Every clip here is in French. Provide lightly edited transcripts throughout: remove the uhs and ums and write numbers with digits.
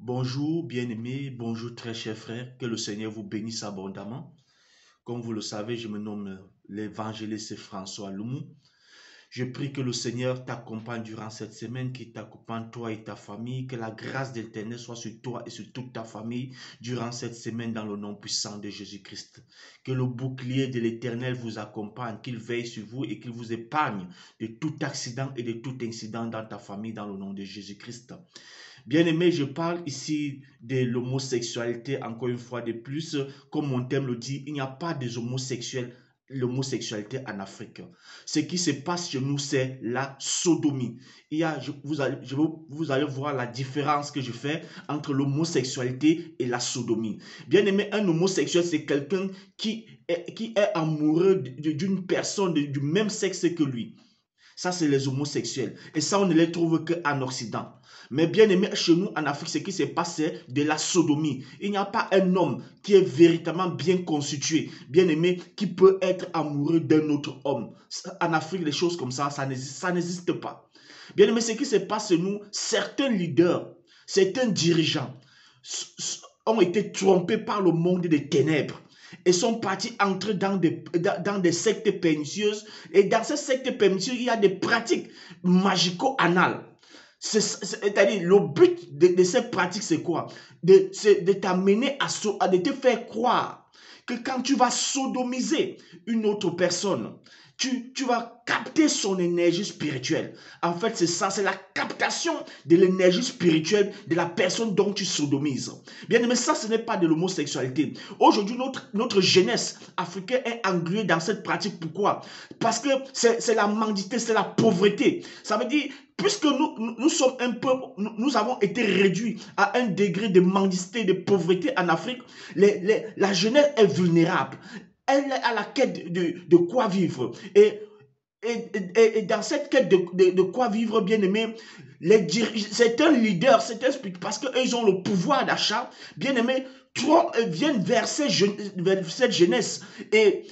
Bonjour bien-aimés, bonjour très chers frères, que le Seigneur vous bénisse abondamment. Comme vous le savez, je me nomme l'évangéliste François Loumou. Je prie que le Seigneur t'accompagne durant cette semaine, qu'il t'accompagne toi et ta famille, que la grâce de l'Éternel soit sur toi et sur toute ta famille durant cette semaine dans le nom puissant de Jésus-Christ. Que le bouclier de l'Éternel vous accompagne, qu'il veille sur vous et qu'il vous épargne de tout accident et de tout incident dans ta famille dans le nom de Jésus-Christ. Bien-aimé, je parle ici de l'homosexualité, encore une fois de plus. Comme mon thème le dit, il n'y a pas l'homosexualité en Afrique. Ce qui se passe chez nous, c'est la sodomie. Vous allez voir la différence que je fais entre l'homosexualité et la sodomie. Bien-aimé, un homosexuel, c'est quelqu'un qui est amoureux d'une personne du même sexe que lui. Ça, c'est les homosexuels. Et ça, on ne les trouve qu'en Occident. Mais bien aimé, chez nous, en Afrique, ce qui se passe, c'est de la sodomie. Il n'y a pas un homme qui est véritablement bien constitué, bien aimé, qui peut être amoureux d'un autre homme. En Afrique, les choses comme ça n'existe pas. Bien aimé, ce qui se passe chez nous, certains leaders, certains dirigeants ont été trompés par le monde des ténèbres et sont partis entrer dans des sectes pernicieuses. Et dans ces sectes pernicieuses, il y a des pratiques magico-anales. C'est-à-dire, le but de ces pratiques, c'est quoi? De t'amener de te faire croire que quand tu vas sodomiser une autre personne, tu vas capter son énergie spirituelle. En fait, c'est ça, c'est la captation de l'énergie spirituelle de la personne dont tu sodomises. Bien aimé, ça, ce n'est pas de l'homosexualité. Aujourd'hui, notre jeunesse africaine est engluée dans cette pratique. Pourquoi? Parce que c'est la mendicité, c'est la pauvreté. Ça veut dire, puisque nous sommes un peuple, nous avons été réduits à un degré de mendicité, de pauvreté en Afrique, la jeunesse est vulnérable. Elle est à la quête de quoi vivre. Et dans cette quête de quoi vivre, bien aimé, c'est un leader, c'est un speaker, parce qu'ils ont le pouvoir d'achat, bien aimé, viennent vers cette jeunesse et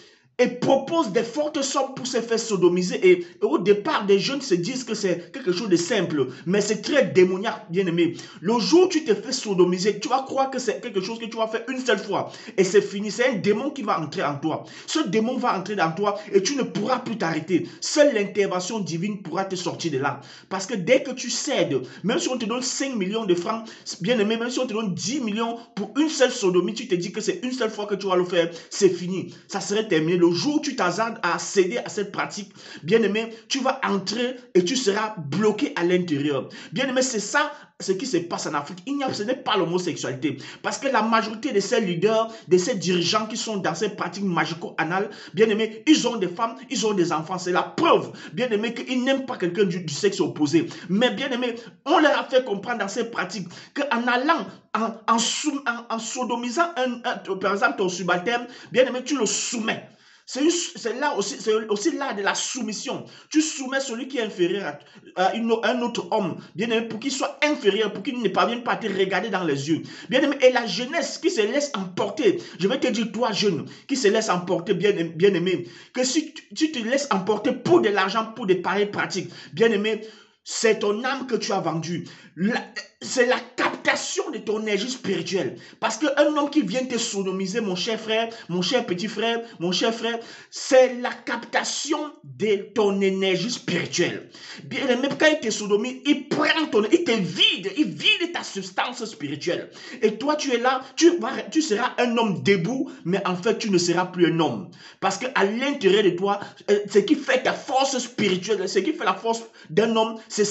proposent des fortes sommes pour se faire sodomiser. Et au départ, des jeunes se disent que c'est quelque chose de simple, mais c'est très démoniaque, bien aimé. Le jour où tu te fais sodomiser, tu vas croire que c'est quelque chose que tu vas faire une seule fois. Et c'est fini, c'est un démon qui va entrer en toi. Ce démon va entrer dans toi et tu ne pourras plus t'arrêter. Seule l'intervention divine pourra te sortir de là. Parce que dès que tu cèdes, même si on te donne 5 millions de francs, bien aimé, même si on te donne 10 millions pour une seule sodomie, tu te dis que c'est une seule fois que tu vas le faire, c'est fini. Ça serait terminé. Le jour où tu t'hasardes à céder à cette pratique, bien aimé, tu vas entrer et tu seras bloqué à l'intérieur. Bien aimé, c'est ça ce qui se passe en Afrique. Ce n'est pas l'homosexualité. Parce que la majorité de ces leaders, de ces dirigeants qui sont dans ces pratiques magico-anales, bien aimé, ils ont des femmes, ils ont des enfants. C'est la preuve, bien aimé, qu'ils n'aiment pas quelqu'un du sexe opposé. Mais bien aimé, on leur a fait comprendre dans ces pratiques qu'en allant, en sodomisant par exemple ton subalterne, bien aimé, tu le soumets. C'est aussi là de la soumission. Tu soumets celui qui est inférieur à un autre homme, bien aimé, pour qu'il soit inférieur, pour qu'il ne parvienne pas à te regarder dans les yeux. Bien aimé, et la jeunesse qui se laisse emporter, je vais te dire, toi jeune, qui se laisse emporter, bien aimé, que si tu te laisses emporter pour de l'argent, pour des pareilles pratiques, bien aimé, c'est ton âme que tu as vendue. C'est la captation de ton énergie spirituelle. Parce qu'un homme qui vient te sodomiser, mon cher frère, mon cher petit frère, mon cher frère, c'est la captation de ton énergie spirituelle. Bien, même quand il te sodomise, il te vide ta substance spirituelle. Et toi, tu es là, tu seras un homme debout, mais en fait, tu ne seras plus un homme. Parce qu'à l'intérieur de toi, ce qui fait ta force spirituelle, ce qui fait la force d'un homme, c'est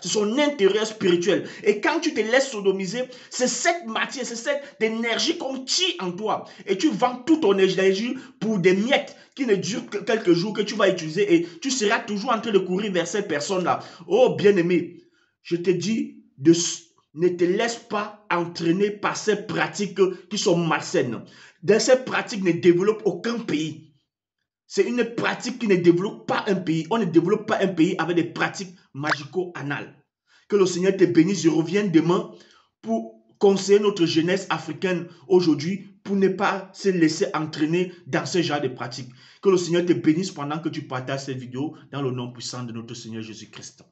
son intérieur spirituel. Et quand tu te laisses sodomiser, c'est cette matière, c'est cette énergie qu'on tire en toi. Et tu vends toute ton énergie pour des miettes qui ne durent que quelques jours, que tu vas utiliser et tu seras toujours en train de courir vers cette personne-là. Oh bien-aimé, je te dis, ne te laisse pas entraîner par ces pratiques qui sont malsaines. Dans ces pratiques ne développent aucun pays. C'est une pratique qui ne développe pas un pays. On ne développe pas un pays avec des pratiques magico-anales. Que le Seigneur te bénisse. Je reviens demain pour conseiller notre jeunesse africaine aujourd'hui pour ne pas se laisser entraîner dans ce genre de pratiques. Que le Seigneur te bénisse pendant que tu partages cette vidéo dans le nom puissant de notre Seigneur Jésus-Christ.